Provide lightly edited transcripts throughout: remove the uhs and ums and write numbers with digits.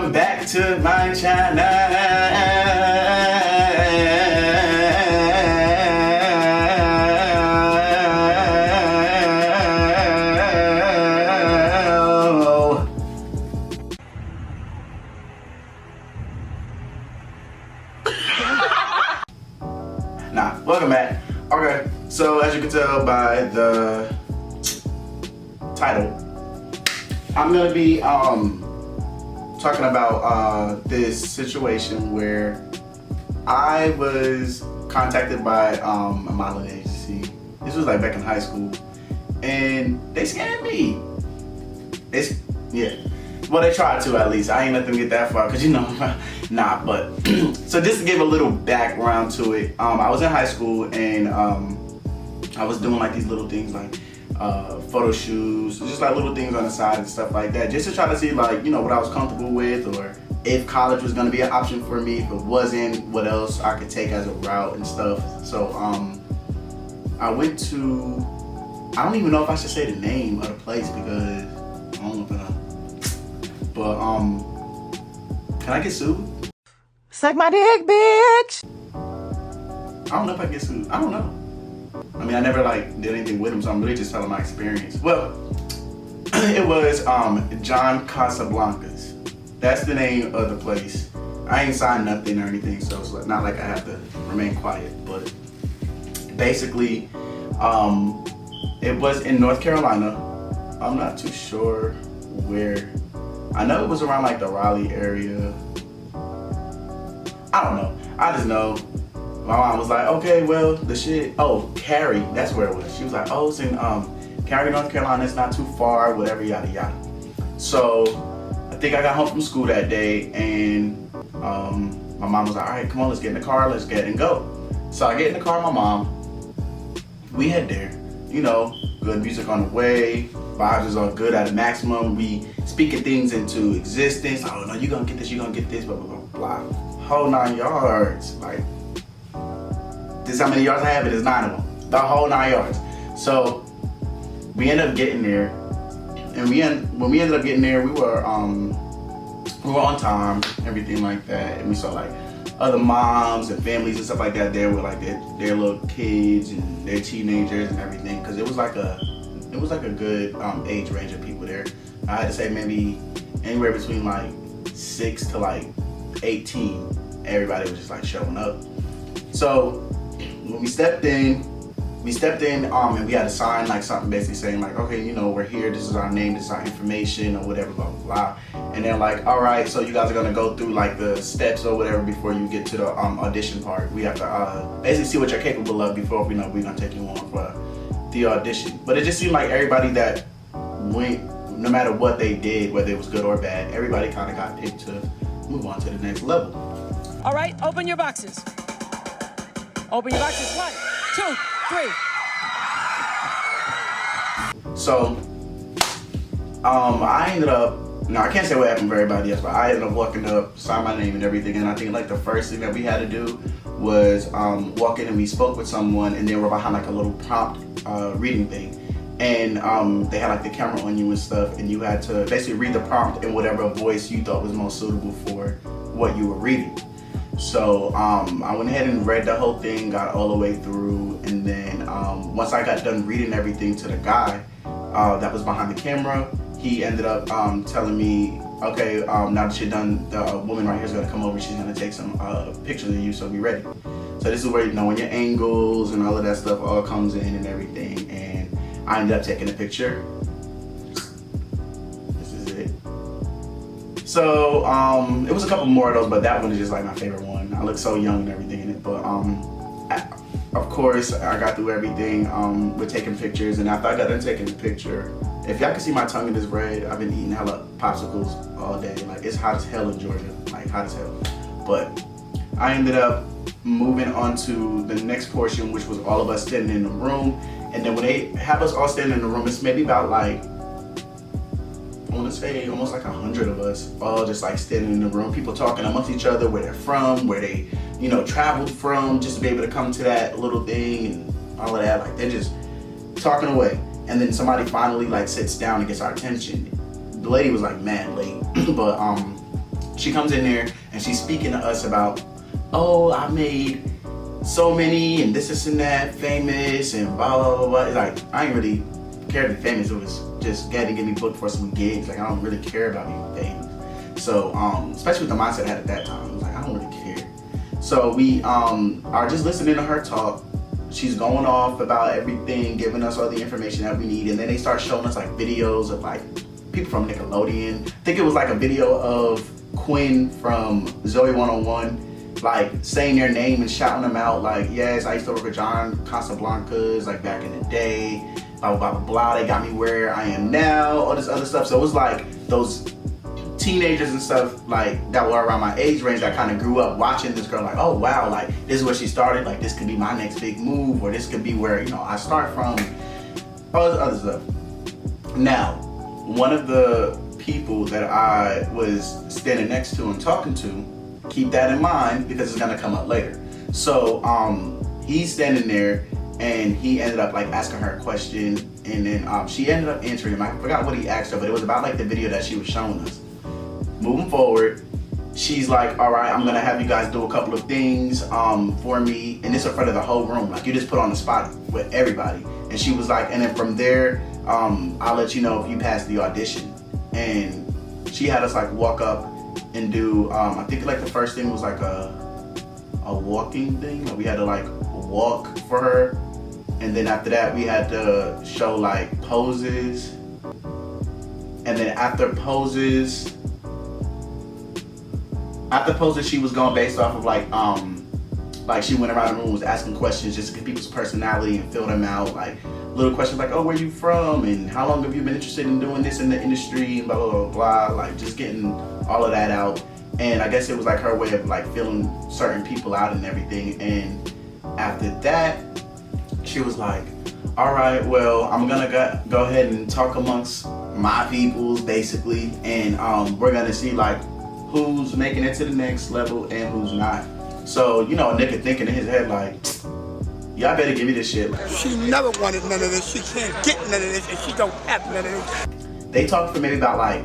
Welcome back to my channel. Welcome back. Okay, so as you can tell by the title, I'm gonna be talking about this situation where I was contacted by a modeling agency. This was like back in high school, and they scammed me. Well, they tried to, at least. I ain't let them get that far, cause you know, nah. But so just to give a little background to it, I was in high school and I was doing like these little things like photo shoots, just like little things on the side and stuff like that, just to try to see like, you know, what I was comfortable with, or if college was gonna be an option for me. If it wasn't, what else I could take as a route and stuff. So I went to, I don't even know if I should say the name of the place because I don't know if but can I get sued? Suck my dick, bitch! I don't know if I can get sued. I don't know. I mean, I never like did anything with him, so I'm really just telling my experience. Well, it was John Casablanca's. That's the name of the place. I ain't signed nothing or anything, so it's not like I have to remain quiet. But basically, it was in North Carolina. I'm not too sure where. I know it was around like the Raleigh area. I don't know. I just know my mom was like, okay, well, the shit, oh, Cary, that's where it was. She was like, oh, it's in Cary, North Carolina, it's not too far, whatever, yada, yada. So I think I got home from school that day, and my mom was like, all right, come on, let's get in the car, let's get and go. So I get in the car with my mom. We head there, you know, good music on the way, vibes is all good at a maximum. We speaking things into existence. Oh no, you gonna get this, blah, blah, blah, blah. Whole 9 yards. Like, this is how many yards I have, it is 9 of them. The whole 9 yards. So we ended up getting there, and when we ended up getting there, we were on time, everything like that, and we saw like other moms and families and stuff like that there with like their little kids and their teenagers and everything, because it was like a good age range of people there. I had to say maybe anywhere between like 6 to like 18. Everybody was just like showing up. So when we stepped in, and we had to sign like something basically saying like, okay, you know, we're here, this is our name, this is our information, or whatever, blah, blah, blah. And they're like, all right, so you guys are gonna go through like the steps or whatever before you get to the audition part. We have to basically see what you're capable of before we know we're gonna take you on for the audition. But it just seemed like everybody that went, no matter what they did, whether it was good or bad, everybody kind of got picked to move on to the next level. All right, open your boxes. Open your boxes, 1, 2, 3. So, I ended up, now I can't say what happened for everybody else, but I ended up walking up, signed my name and everything, and I think like the first thing that we had to do was walk in, and we spoke with someone, and they were behind like a little prompt reading thing. And they had like the camera on you and stuff, and you had to basically read the prompt in whatever voice you thought was most suitable for what you were reading. So I went ahead and read the whole thing, got all the way through, and then once I got done reading everything to the guy that was behind the camera, he ended up telling me, okay, now that you're done, the woman right here is gonna come over, she's gonna take some pictures of you, so be ready. So this is where, you know, when your angles and all of that stuff all comes in and everything, and I ended up taking a picture. This is it. So it was a couple more of those, but that one is just like my favorite one. I look so young and everything in it, but of course I got through everything with taking pictures, and after I got done taking the picture, if y'all can see my tongue is red, I've been eating hella popsicles all day. Like, it's hot as hell in Georgia, like hot as hell. But I ended up moving on to the next portion, which was all of us standing in the room. And then when they have us all standing in the room, it's maybe about like, I want to say almost like 100 of us all just like standing in the room, people talking amongst each other, where they're from, where they, you know, traveled from, just to be able to come to that little thing and all of that. Like, they're just talking away. And then somebody finally like sits down and gets our attention. The lady was like mad late, but She comes in there and she's speaking to us about, oh, I made so many and this and that, famous and blah, blah, blah, blah. It's like, I ain't really care to be famous. It was just getting to get me booked for some gigs. Like, I don't really care about being famous. So, especially with the mindset I had at that time, I was like, I don't really care. So we are just listening to her talk. She's going off about everything, giving us all the information that we need. And then they start showing us like videos of like people from Nickelodeon. I think it was like a video of Quinn from Zoe 101, like saying their name and shouting them out like, yes, I used to work with John Casablanca's like back in the day, blah, blah, blah, blah. They got me where I am now, all this other stuff. So it was like those teenagers and stuff like that were around my age range that kind of grew up watching this girl like, oh wow, like this is where she started, like this could be my next big move, or this could be where, you know, I start from, all this other stuff. Now, one of the people that I was standing next to and talking to, keep that in mind because it's gonna come up later. So he's standing there and he ended up like asking her a question, and then she ended up answering him. I forgot what he asked her, but it was about like the video that she was showing us. Moving forward, she's like, all right, I'm gonna have you guys do a couple of things for me, and this in front of the whole room, like you just put on the spot with everybody. And she was like, and then from there, I'll let you know if you pass the audition. And she had us like walk up and do, I think like the first thing was like a walking thing, like we had to like walk for her. And then after that, we had to show like poses. And then after poses, she was going based off of like she went around the room, was asking questions just to get people's personality and fill them out. Like little questions like, oh, where you from? And how long have you been interested in doing this in the industry? And blah, blah, blah, blah. Like just getting all of that out. And I guess it was like her way of like filling certain people out and everything. And after that, she was like, all right, well, I'm gonna go ahead and talk amongst my peoples basically. And we're gonna see like who's making it to the next level and who's not. So, you know, a nigga thinking in his head like, y'all better give me this shit. She never wanted none of this. She can't get none of this and she don't have none of this. They talked for maybe about like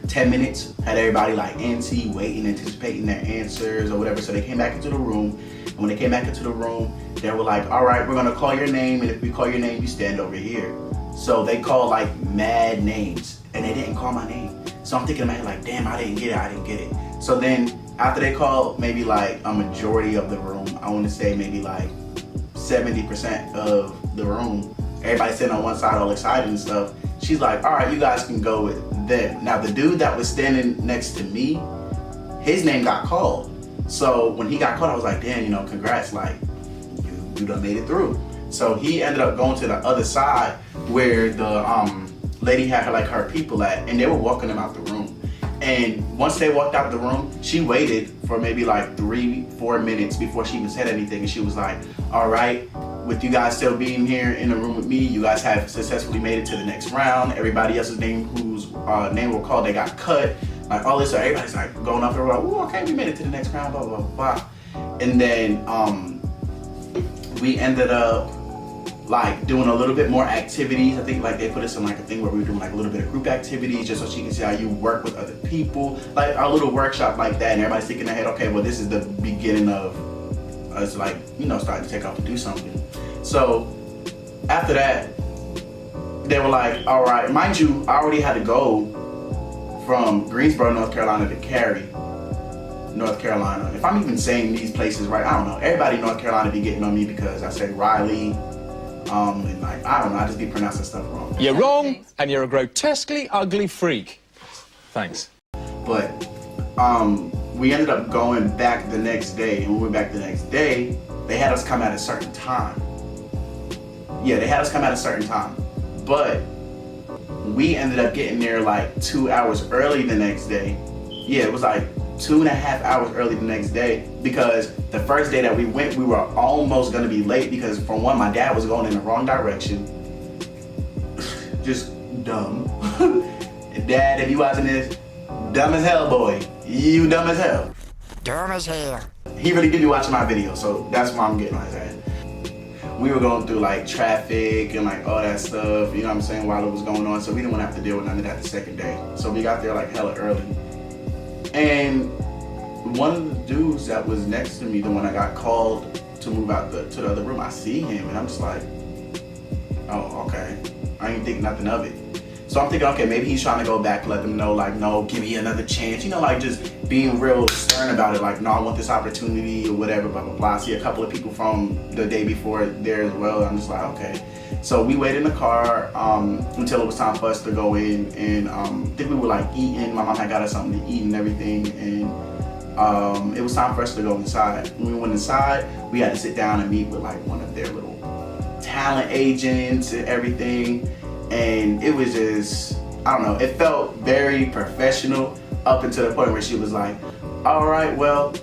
10 minutes, had everybody like antsy, waiting, anticipating their answers or whatever. So they came back into the room. And when they came back into the room, they were like, all right, we're gonna call your name. And if we call your name, you stand over here. So they called like mad names and they didn't call my name. So I'm thinking in my head like, damn, I didn't get it. So then after they called maybe like a majority of the room, I want to say maybe like 70% of the room, everybody sitting on one side all excited and stuff. She's like, all right, you guys can go with them. Now the dude that was standing next to me, his name got called. So when he got called, I was like, damn, you know, congrats, like you done made it through. So he ended up going to the other side where the lady had her people at, and they were walking them out the room. And once they walked out the room, she waited for maybe like 3-4 minutes before she even said anything. And she was like, all right, with you guys still being here in the room with me, you guys have successfully made it to the next round. Everybody else's name whose name were called, they got cut. Like all this, so everybody's like going up there like, oh, okay, we made it to the next round, blah, blah, blah. And then we ended up like doing a little bit more activities. I think like they put us in like a thing where we were doing like a little bit of group activities just so she can see how you work with other people. Like our little workshop like that, and everybody's thinking in their head, okay, well this is the beginning of us like, you know, starting to take off to do something. So after that, they were like, all right, mind you, I already had to go from Greensboro, North Carolina to Cary, North Carolina. If I'm even saying these places right, I don't know. Everybody in North Carolina be getting on me because I say Riley, and like, I don't know, I just be pronouncing stuff wrong. You're wrong, and you're a grotesquely ugly freak. Thanks. But we ended up going back the next day, and when we went back the next day, they had us come at a certain time. Yeah, they had us come at a certain time. But we ended up getting there like 2 hours early the next day. Yeah, it was like 2.5 hours early the next day, because the first day that we went, we were almost gonna be late because for one, my dad was going in the wrong direction. Just dumb. Dad, if you watching this, dumb as hell, boy. You dumb as hell. Dumb as hell. He really did be watching my video, so that's why I'm getting on his ass. We were going through like traffic and like all that stuff, you know what I'm saying, while it was going on, so we didn't want to have to deal with none of that the second day. So we got there like hella early. And one of the dudes that was next to me, the one that got called to move out to the other room, I see him and I'm just like, oh, okay. I ain't think nothing of it. So I'm thinking, okay, maybe he's trying to go back, let them know, like, no, give me another chance. You know, like just being real stern about it, like, no, I want this opportunity or whatever, blah, blah, blah. I see a couple of people from the day before there as well. I'm just like, okay. So we waited in the car until it was time for us to go in, and I think we were like eating. My mom had got us something to eat and everything, and it was time for us to go inside. When we went inside, we had to sit down and meet with like one of their little talent agents and everything. And it was just, I don't know, it felt very professional up until the point where she was like, all right, well,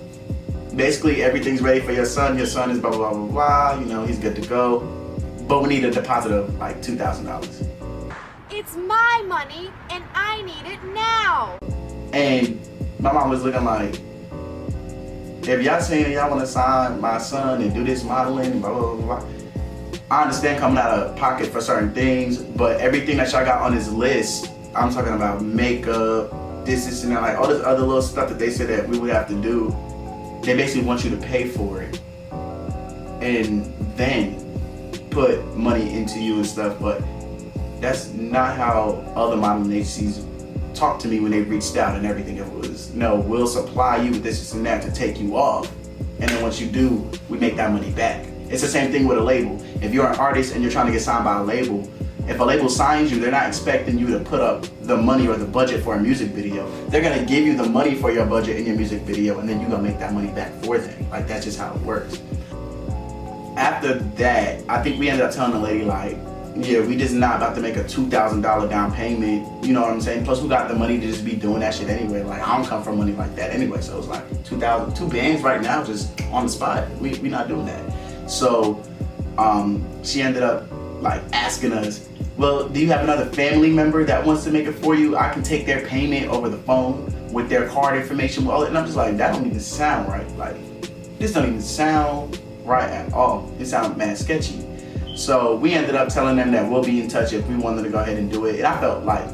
basically everything's ready for your son. Your son is blah, blah, blah, blah, blah. You know, he's good to go. But we need a deposit of like $2,000. It's my money and I need it now. And my mom was looking like, if y'all saying y'all want to sign my son and do this modeling, blah, blah, blah, blah. I understand coming out of pocket for certain things, but everything that y'all got on this list, I'm talking about makeup, this and that, like all this other little stuff that they said that we would have to do, they basically want you to pay for it and then put money into you and stuff. But that's not how other modeling agencies talked to me when they reached out and everything. It was, no, we'll supply you with this and that to take you off, and then once you do, we make that money back. It's the same thing with a label. If you're an artist and you're trying to get signed by a label, if a label signs you, they're not expecting you to put up the money or the budget for a music video. They're gonna give you the money for your budget in your music video, and then you're gonna make that money back for them. Like, that's just how it works. After that, I think we ended up telling the lady, like, yeah, we just not about to make a $2,000 down payment. You know what I'm saying? Plus, we got the money to just be doing that shit anyway. Like, I don't come from money like that anyway. So it's like $2 bands right now, just on the spot. We not doing that. So she ended up like asking us, well, do you have another family member that wants to make it for you? I can take their payment over the phone with their card information. And I'm just like, that don't even sound right. Like, this don't even sound right at all. It sounds mad sketchy. So we ended up telling them that we'll be in touch if we wanted to go ahead and do it. And I felt like,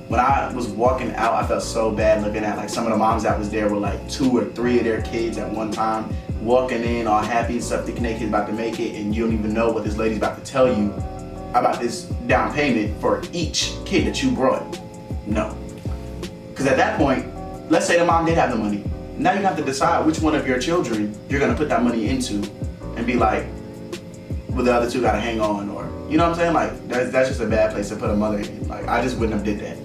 when I was walking out, I felt so bad looking at like some of the moms that was there with like 2 or 3 of their kids at one time, walking in all happy and stuff, thinking their kid's about to make it, and you don't even know what this lady's about to tell you about this down payment for each kid that you brought. No. Because at that point, let's say the mom did have the money. Now you have to decide which one of your children you're gonna put that money into and be like, well, the other 2 gotta hang on, or, you know what I'm saying? Like, that's just a bad place to put a mother in. Like, I just wouldn't have did that.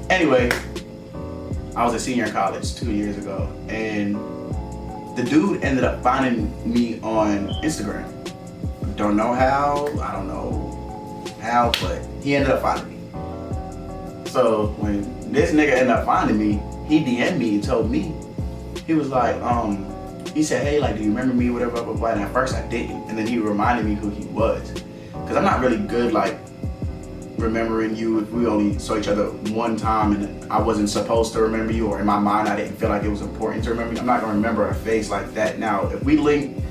Anyway, I was a senior in college 2 years ago, and the dude ended up finding me on Instagram. Don't know how, I don't know how, but he ended up finding me. So when this nigga ended up finding me, he DM'd me and told me, he was like, he said, hey, like, do you remember me, whatever, blah, blah, blah. And at first I didn't, and then he reminded me who he was. Because I'm not really good, like, remembering you if we only saw each other one time and I wasn't supposed to remember you, or in my mind I didn't feel like it was important to remember you. I'm not gonna remember a face like that. Now, if we link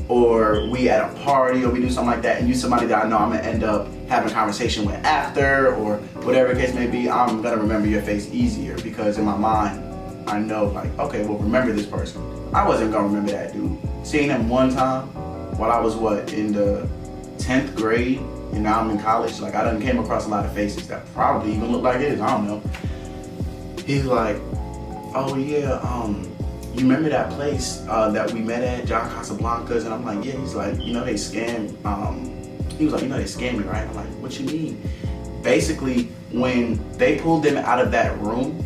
or we at a party or we do something like that and you somebody that I know I'm gonna end up having a conversation with after, or whatever the case may be, I'm gonna remember your face easier, because in my mind I know, like, okay, well, remember this person. I wasn't gonna remember that dude. Seeing him one time while I was in the 10th grade, and now I'm in college, like, I done came across a lot of faces that probably even look like his, I don't know. He's like, oh yeah, you remember that place that we met at, John Casablanca's? And I'm like, yeah. He's like, you know, they scammed, he was like, you know, they scammed me, right? I'm like, what you mean? Basically, when they pulled them out of that room,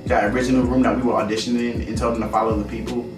that original room that we were auditioning in, and told them to follow the people,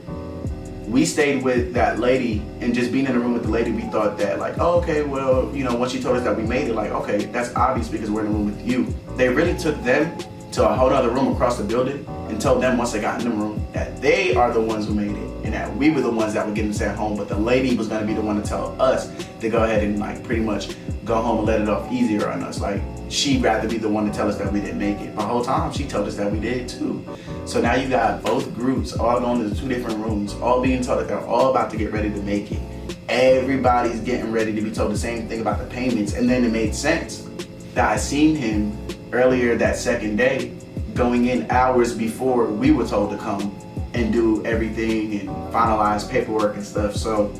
we stayed with that lady, and just being in the room with the lady, we thought that, like, oh, okay, well, you know, once she told us that we made it, like, okay, that's obvious because we're in the room with you. They really took them to a whole other room across the building and told them once they got in the room that they are the ones who made it and that we were the ones that would get them sent home, but the lady was gonna be the one to tell us to go ahead and, like, pretty much go home and let it off easier on us. Like, she'd rather be the one to tell us that we didn't make it. The whole time she told us that we did too. So now you got both groups all going to 2 different rooms, all being told that they're all about to get ready to make it. Everybody's getting ready to be told the same thing about the payments. And then it made sense that I seen him earlier that second day going in hours before we were told to come and do everything and finalize paperwork and stuff. So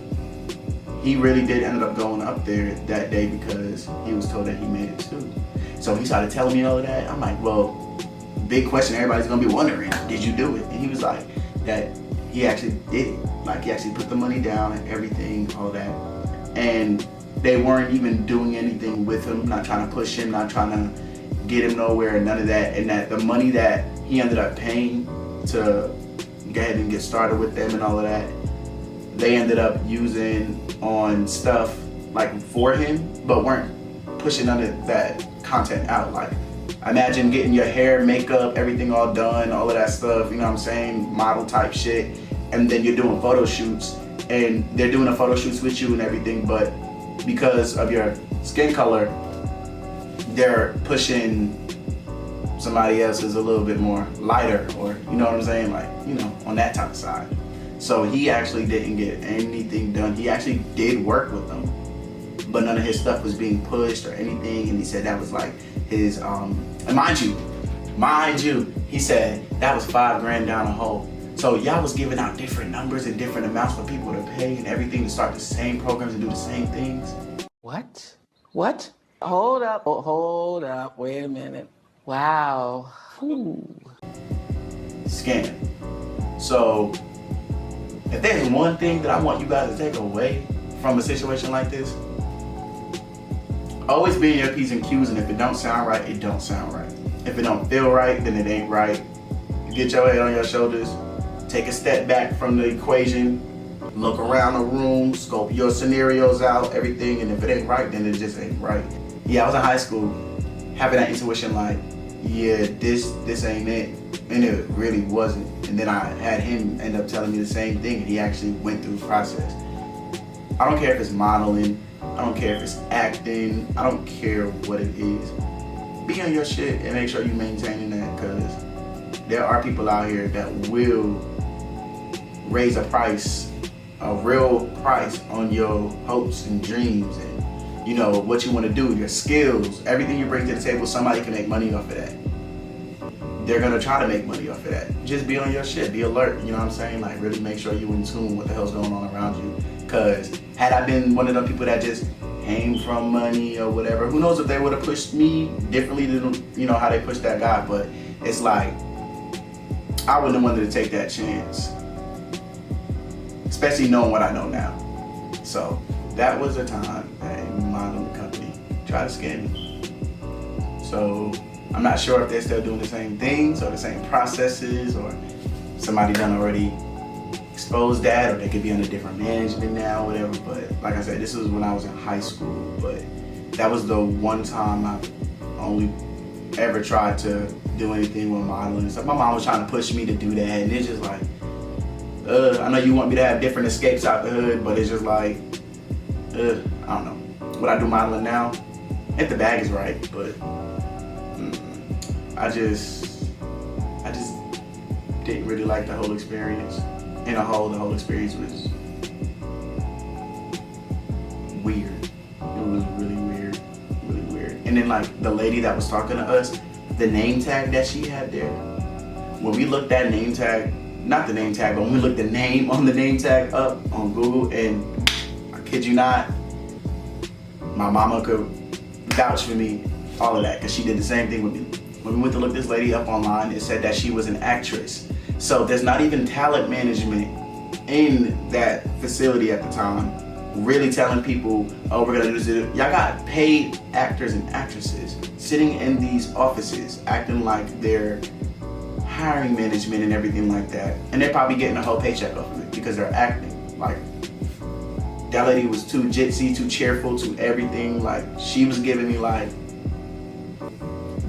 he really did end up going up there that day because he was told that he made it too. So he started telling me all of that. I'm like, well, big question everybody's gonna be wondering, did you do it? And he was like, that he actually did it. Like, he actually put the money down and everything, all that. And they weren't even doing anything with him, not trying to push him, not trying to get him nowhere, none of that. And that the money that he ended up paying to go ahead and get started with them and all of that, they ended up using on stuff like for him, but weren't pushing none of that content out. Like, imagine getting your hair, makeup, everything all done, all of that stuff, you know what I'm saying, model type shit, and then you're doing photo shoots, and they're doing the photo shoots with you and everything, but because of your skin color, they're pushing somebody else is a little bit more lighter, or you know what I'm saying, like, you know, on that type of side. So he actually didn't get anything done. He actually did work with them, but none of his stuff was being pushed or anything. And he said that was like his, and mind you, he said that was $5,000 down a hole. So y'all was giving out different numbers and different amounts for people to pay and everything to start the same programs and do the same things. What? What? Hold up, wait a minute. Wow. Scam. So if there's one thing that I want you guys to take away from a situation like this, always be in your P's and Q's, and if it don't sound right, it don't sound right. If it don't feel right, then it ain't right. Get your head on your shoulders, take a step back from the equation, look around the room, scope your scenarios out, everything, and if it ain't right, then it just ain't right. Yeah, I was in high school having that intuition like, yeah, this ain't it, and it really wasn't. And then I had him end up telling me the same thing, and he actually went through the process. I don't care if it's modeling, I don't care if it's acting, I don't care what it is. Be on your shit and make sure you're maintaining that, because there are people out here that will raise a price, a real price on your hopes and dreams and, you know, what you want to do, your skills, everything you bring to the table. Somebody can make money off of that. They're gonna try to make money off of that. Just be on your shit, be alert, you know what I'm saying? Like, really make sure you're in tune with what the hell's going on around you. Cause had I been one of them people that just came from money or whatever, who knows if they would have pushed me differently than, you know, how they pushed that guy. But it's like, I wouldn't have wanted to take that chance, especially knowing what I know now. So that was a time that a modeling company tried to scam me. So I'm not sure if they're still doing the same things or the same processes, or somebody done already exposed that, or they could be under different management now, whatever. But like I said, this was when I was in high school, but that was the one time I've only ever tried to do anything with modeling. So my mom was trying to push me to do that, and it's just like, I know you want me to have different escapes out the hood, but it's just like, I don't know. Would I do modeling now? If the bag is right, but I just didn't really like the whole experience. The whole experience was weird. It was really weird, really weird. And then like the lady that was talking to us, the name tag that she had there, when we looked that name tag, not the name tag, but when we looked the name on the name tag up on Google, and I kid you not, my mama could vouch for me, all of that, because she did the same thing with me. When we went to look this lady up online, it said that she was an actress. So there's not even talent management in that facility at the time, really telling people, oh, we're gonna do this. Y'all got paid actors and actresses sitting in these offices acting like they're hiring management and everything like that. And they're probably getting a whole paycheck off of it because they're acting. Like, that lady was too jitsy, too cheerful, too everything. Like, she was giving me like,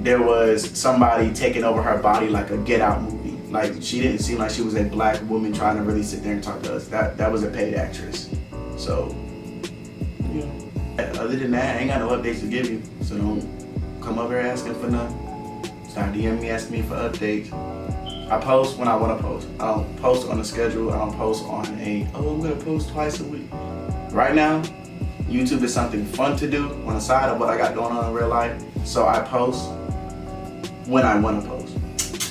there was somebody taking over her body like a Get Out movie. Like, she didn't seem like she was a black woman trying to really sit there and talk to us. That was a paid actress. So, yeah. Other than that, I ain't got no updates to give you. So don't come up here asking for none. Start DMing me, asking me for updates. I post when I want to post. I don't post on a schedule. I don't post on I'm gonna post twice a week. Right now, YouTube is something fun to do on the side of what I got going on in real life. So I post when I want to post.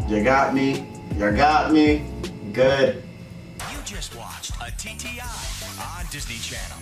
You got me. You got me. Good. You just watched a TTI on Disney Channel.